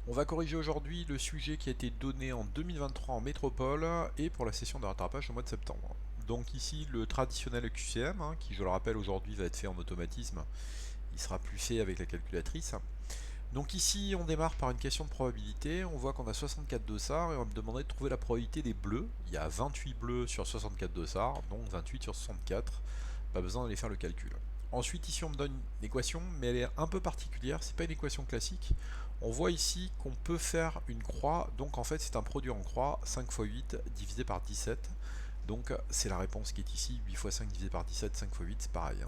On va corriger aujourd'hui le sujet qui a été donné en 2023 en métropole et pour la session de rattrapage au mois de septembre. Donc ici le traditionnel QCM, qui je le rappelle aujourd'hui va être fait en automatisme, il sera plus fait avec la calculatrice. Donc ici on démarre par une question de probabilité, on voit qu'on a 64 dossards et on va me demander de trouver la probabilité des bleus. Il y a 28 bleus sur 64 dossards, donc 28 sur 64, pas besoin d'aller faire le calcul. Ensuite ici on me donne une équation, mais elle est un peu particulière, c'est pas une équation classique. On voit ici qu'on peut faire une croix, donc en fait c'est un produit en croix, 5 fois 8 divisé par 17. Donc c'est la réponse qui est ici, 8 fois 5 divisé par 17, 5 fois 8 c'est pareil.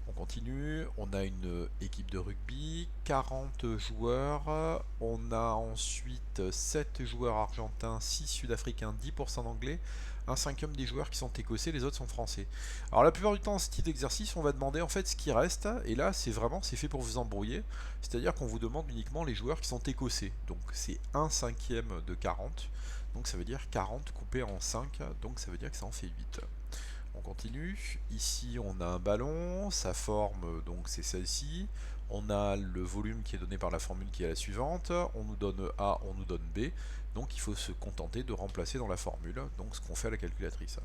On continue, on a une équipe de rugby, 40 joueurs, on a ensuite 7 joueurs argentins, 6 sud-africains, 10% d'anglais, un cinquième des joueurs qui sont écossais, les autres sont français. Alors la plupart du temps, ce type d'exercice, on va demander en fait ce qui reste, et là c'est fait pour vous embrouiller, c'est-à-dire qu'on vous demande uniquement les joueurs qui sont écossais, donc c'est un cinquième de 40, donc ça veut dire 40 coupé en 5, donc ça veut dire que ça en fait 8. On continue. Ici, on a un ballon. Sa forme, donc, c'est celle-ci. On a le volume qui est donné par la formule qui est la suivante. On nous donne A, on nous donne B. Donc, il faut se contenter de remplacer dans la formule. Donc, ce qu'on fait à la calculatrice.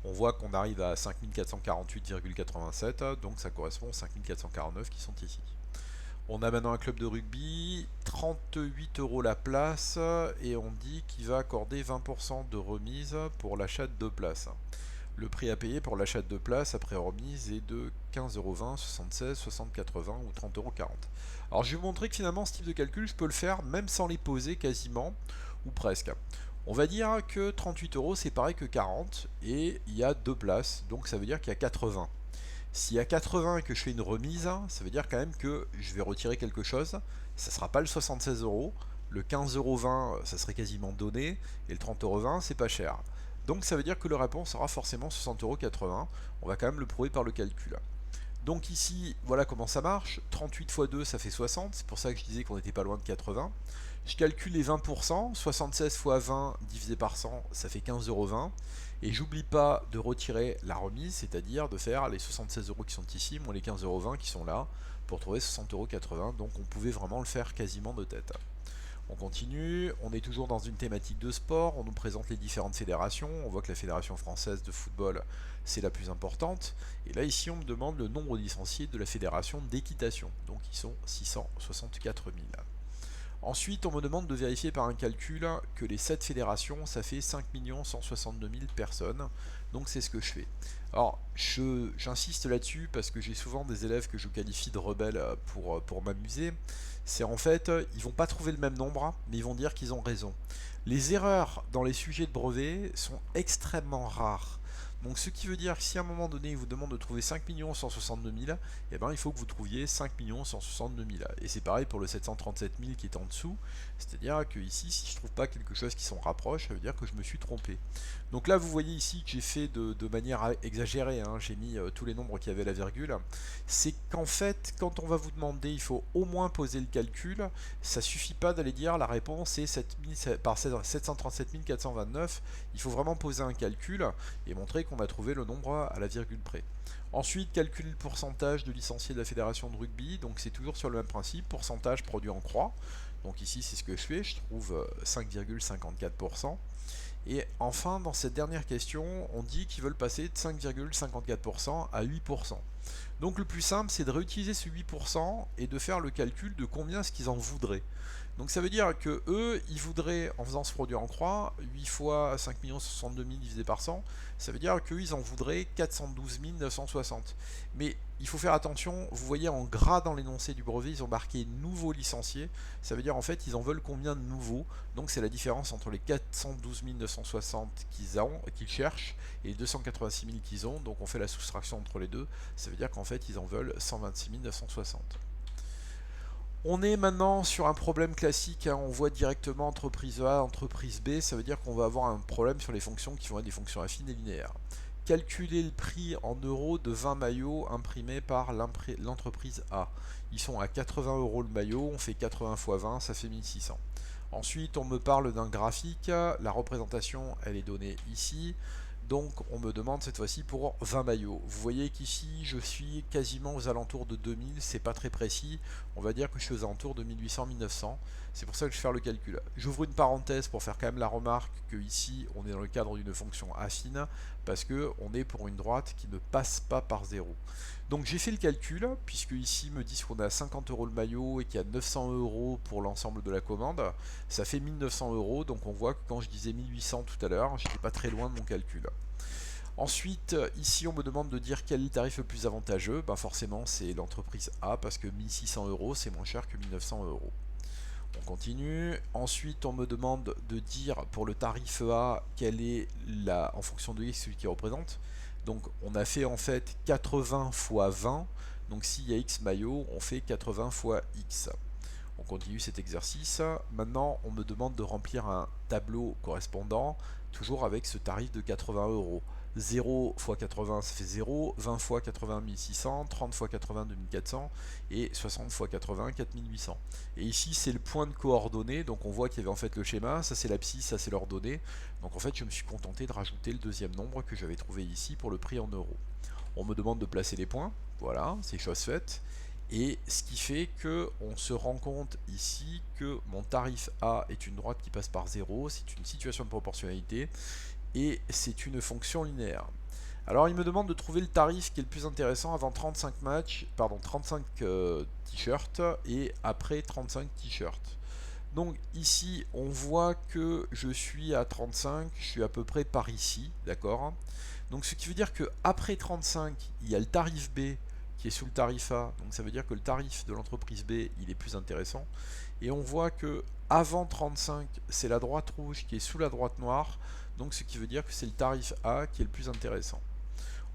On voit qu'on arrive à 5448,87. Donc, ça correspond aux 5449 qui sont ici. On a maintenant un club de rugby, 38 € la place, et on dit qu'il va accorder 20% de remise pour l'achat de 2 places. Le prix à payer pour l'achat de 2 places après remise est de 15,20 €, 76, 60, 80 ou 30,40 €. Alors je vais vous montrer que finalement ce type de calcul, je peux le faire même sans les poser quasiment, ou presque. On va dire que 38 € c'est pareil que 40, et il y a 2 places, donc ça veut dire qu'il y a 80. S'il y a 80 et que je fais une remise, ça veut dire quand même que je vais retirer quelque chose. Ça ne sera pas le 76 €. Le 15,20 € ça serait quasiment donné. Et le 30,20 € c'est pas cher. Donc ça veut dire que le réponse sera forcément 60,80 €. On va quand même le prouver par le calcul. Donc ici, voilà comment ça marche. 38 fois 2, ça fait 60. C'est pour ça que je disais qu'on n'était pas loin de 80. Je calcule les 20%. 76 fois 20 divisé par 100, ça fait 15,20 €. Et j'oublie pas de retirer la remise, c'est-à-dire de faire les 76 € qui sont ici, moins les 15,20 € qui sont là, pour trouver 60,80 €. Donc on pouvait vraiment le faire quasiment de tête. On continue, on est toujours dans une thématique de sport, on nous présente les différentes fédérations, on voit que la fédération française de football c'est la plus importante, et là ici on me demande le nombre de licenciés de la fédération d'équitation, donc ils sont 664 000. Ensuite on me demande de vérifier par un calcul que les 7 fédérations ça fait 5 162 000 personnes, donc c'est ce que je fais. Alors j'insiste là-dessus parce que j'ai souvent des élèves que je qualifie de rebelles pour m'amuser. C'est en fait, ils vont pas trouver le même nombre, mais ils vont dire qu'ils ont raison. Les erreurs dans les sujets de brevet sont extrêmement rares. Donc ce qui veut dire que si à un moment donné il vous demande de trouver 5 162 000, eh ben, il faut que vous trouviez 5 162 000. Et c'est pareil pour le 737 000 qui est en dessous. C'est-à-dire que ici, si je ne trouve pas quelque chose qui s'en rapproche, ça veut dire que je me suis trompé. Donc là, vous voyez ici que j'ai fait de manière exagérée, j'ai mis tous les nombres qui avaient la virgule. C'est qu'en fait, quand on va vous demander, il faut au moins poser le calcul. Ça suffit pas d'aller dire la réponse est 737 429. Il faut vraiment poser un calcul et montrer qu'on a trouvé le nombre à la virgule près. Ensuite, calculer le pourcentage de licenciés de la fédération de rugby. Donc c'est toujours sur le même principe, pourcentage produit en croix. Donc ici c'est ce que je fais, je trouve 5,54%. Et enfin, dans cette dernière question, on dit qu'ils veulent passer de 5,54% à 8%. Donc le plus simple, c'est de réutiliser ce 8% et de faire le calcul de combien est-ce qu'ils en voudraient. Donc ça veut dire que eux, ils voudraient, en faisant ce produit en croix, 8 fois 5 062 000 divisé par 100, ça veut dire qu'eux, ils en voudraient 412 960. Mais il faut faire attention, vous voyez en gras dans l'énoncé du brevet, ils ont marqué nouveaux licenciés, ça veut dire en fait, ils en veulent combien de nouveaux, donc c'est la différence entre les 412 960 qu'ils cherchent et les 286 000 qu'ils ont, donc on fait la soustraction entre les deux, ça veut dire qu'en fait, ils en veulent 126 960. On est maintenant sur un problème classique, on voit directement entreprise A, entreprise B, ça veut dire qu'on va avoir un problème sur les fonctions qui vont être des fonctions affines et linéaires. Calculer le prix en euros de 20 maillots imprimés par l'entreprise A. Ils sont à 80 € le maillot, on fait 80 x 20, ça fait 1600. Ensuite, on me parle d'un graphique, la représentation, elle est donnée ici. Donc on me demande cette fois-ci pour 20 maillots. Vous voyez qu'ici je suis quasiment aux alentours de 2000, c'est pas très précis. On va dire que je suis aux alentours de 1800-1900. C'est pour ça que je vais faire le calcul. J'ouvre une parenthèse pour faire quand même la remarque que ici on est dans le cadre d'une fonction affine parce que on est pour une droite qui ne passe pas par 0. Donc j'ai fait le calcul, puisque ici me disent qu'on a 50 € le maillot et qu'il y a 900 € pour l'ensemble de la commande. Ça fait 1900 €, donc on voit que quand je disais 1800 tout à l'heure, j'étais pas très loin de mon calcul. Ensuite, ici on me demande de dire quel est le tarif le plus avantageux. Ben forcément c'est l'entreprise A, parce que 1600 € c'est moins cher que 1900 €. On continue. Ensuite, on me demande de dire pour le tarif A quelle est en fonction de X celui qui représente. Donc, on a fait en fait 80 fois 20. Donc, s'il y a X maillots, on fait 80 fois X. On continue cet exercice. Maintenant, on me demande de remplir un tableau correspondant, toujours avec ce tarif de 80 €. 0 fois 80 ça fait 0, 20 fois 80 1600, 30 fois 80 2400 et 60 fois 80 4800. Et ici c'est le point de coordonnées, donc on voit qu'il y avait en fait le schéma, ça c'est l'abscisse, ça c'est l'ordonnée. Donc en fait je me suis contenté de rajouter le deuxième nombre que j'avais trouvé ici pour le prix en euros. On me demande de placer les points, voilà, c'est chose faite. Et ce qui fait que on se rend compte ici que mon tarif A est une droite qui passe par 0, c'est une situation de proportionnalité et c'est une fonction linéaire. Alors il me demande de trouver le tarif qui est le plus intéressant avant 35 matchs, pardon 35 t-shirts et après 35 t-shirts. Donc ici on voit que je suis à 35, je suis à peu près par ici, d'accord. Donc ce qui veut dire que après 35, il y a le tarif B qui est sous le tarif A, donc ça veut dire que le tarif de l'entreprise B il est plus intéressant. Et on voit que avant 35, c'est la droite rouge qui est sous la droite noire, donc ce qui veut dire que c'est le tarif A qui est le plus intéressant.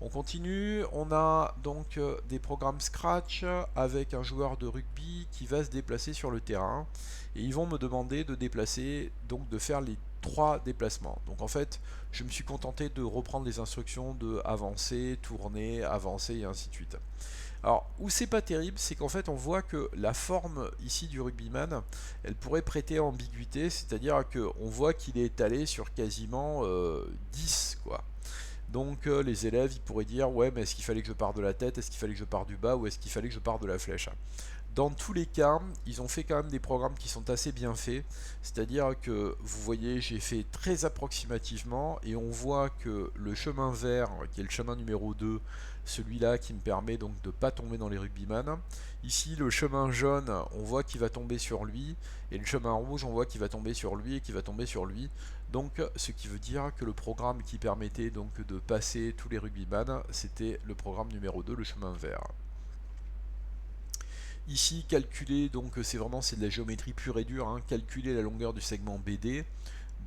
On continue, on a donc des programmes Scratch avec un joueur de rugby qui va se déplacer sur le terrain et ils vont me demander de déplacer, donc de faire les 3 déplacements. Donc en fait, je me suis contenté de reprendre les instructions de avancer, tourner, avancer et ainsi de suite. Alors, où c'est pas terrible, c'est qu'en fait, on voit que la forme ici du rugbyman, elle pourrait prêter à ambiguïté, c'est-à-dire qu'on voit qu'il est étalé sur quasiment 10, quoi. Donc les élèves ils pourraient dire ouais mais est-ce qu'il fallait que je parte de la tête, est-ce qu'il fallait que je parte du bas ou est-ce qu'il fallait que je parte de la flèche. Dans tous les cas, ils ont fait quand même des programmes qui sont assez bien faits, c'est-à-dire que vous voyez j'ai fait très approximativement et on voit que le chemin vert qui est le chemin numéro 2, celui-là qui me permet donc de ne pas tomber dans les rugbyman. Ici le chemin jaune on voit qu'il va tomber sur lui et le chemin rouge on voit qu'il va tomber sur lui et qu'il va tomber sur lui. Donc ce qui veut dire que le programme qui permettait donc de passer tous les rugbyman c'était le programme numéro 2, le chemin vert. Ici, calculer, donc c'est de la géométrie pure et dure, hein, calculer la longueur du segment BD.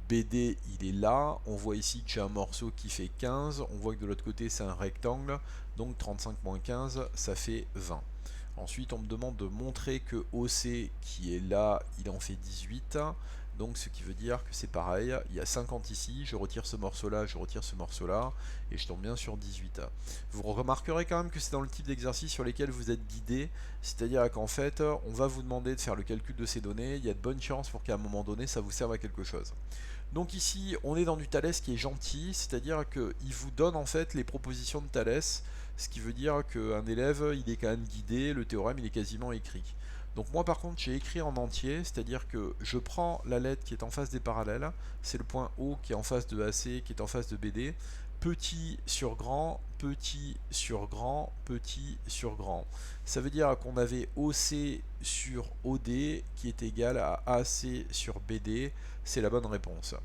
BD, il est là. On voit ici que j'ai un morceau qui fait 15. On voit que de l'autre côté, c'est un rectangle. Donc 35 moins 15, ça fait 20. Ensuite, on me demande de montrer que OC, qui est là, il en fait 18. Donc ce qui veut dire que c'est pareil, il y a 50 ici, je retire ce morceau-là, je retire ce morceau-là, et je tombe bien sur 18. Vous remarquerez quand même que c'est dans le type d'exercice sur lesquels vous êtes guidé, c'est-à-dire qu'en fait, on va vous demander de faire le calcul de ces données, il y a de bonnes chances pour qu'à un moment donné, ça vous serve à quelque chose. Donc ici, on est dans du Thalès qui est gentil, c'est-à-dire qu'il vous donne en fait les propositions de Thalès, ce qui veut dire qu'un élève, il est quand même guidé, le théorème, il est quasiment écrit. Donc moi par contre j'ai écrit en entier, c'est-à-dire que je prends la lettre qui est en face des parallèles, c'est le point O qui est en face de AC, qui est en face de BD, petit sur grand, petit sur grand, petit sur grand. Ça veut dire qu'on avait OC sur OD qui est égal à AC sur BD, c'est la bonne réponse.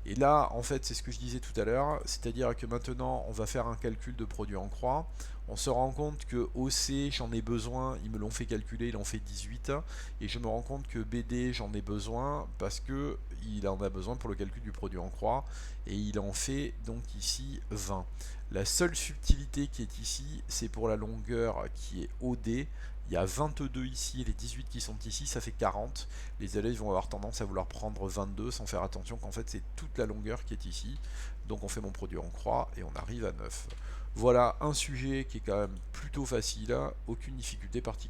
Et là, en fait, c'est ce que je disais tout à l'heure, c'est-à-dire que maintenant, on va faire un calcul de produit en croix. On se rend compte que OC, j'en ai besoin, ils me l'ont fait calculer, il en fait 18. Et je me rends compte que BD, j'en ai besoin parce que il en a besoin pour le calcul du produit en croix. Et il en fait donc ici 20. La seule subtilité qui est ici, c'est pour la longueur qui est OD. Il y a 22 ici, et les 18 qui sont ici, ça fait 40. Les élèves vont avoir tendance à vouloir prendre 22 sans faire attention qu'en fait c'est toute la longueur qui est ici. Donc on fait mon produit en croix et on arrive à 9. Voilà un sujet qui est quand même plutôt facile, aucune difficulté particulière.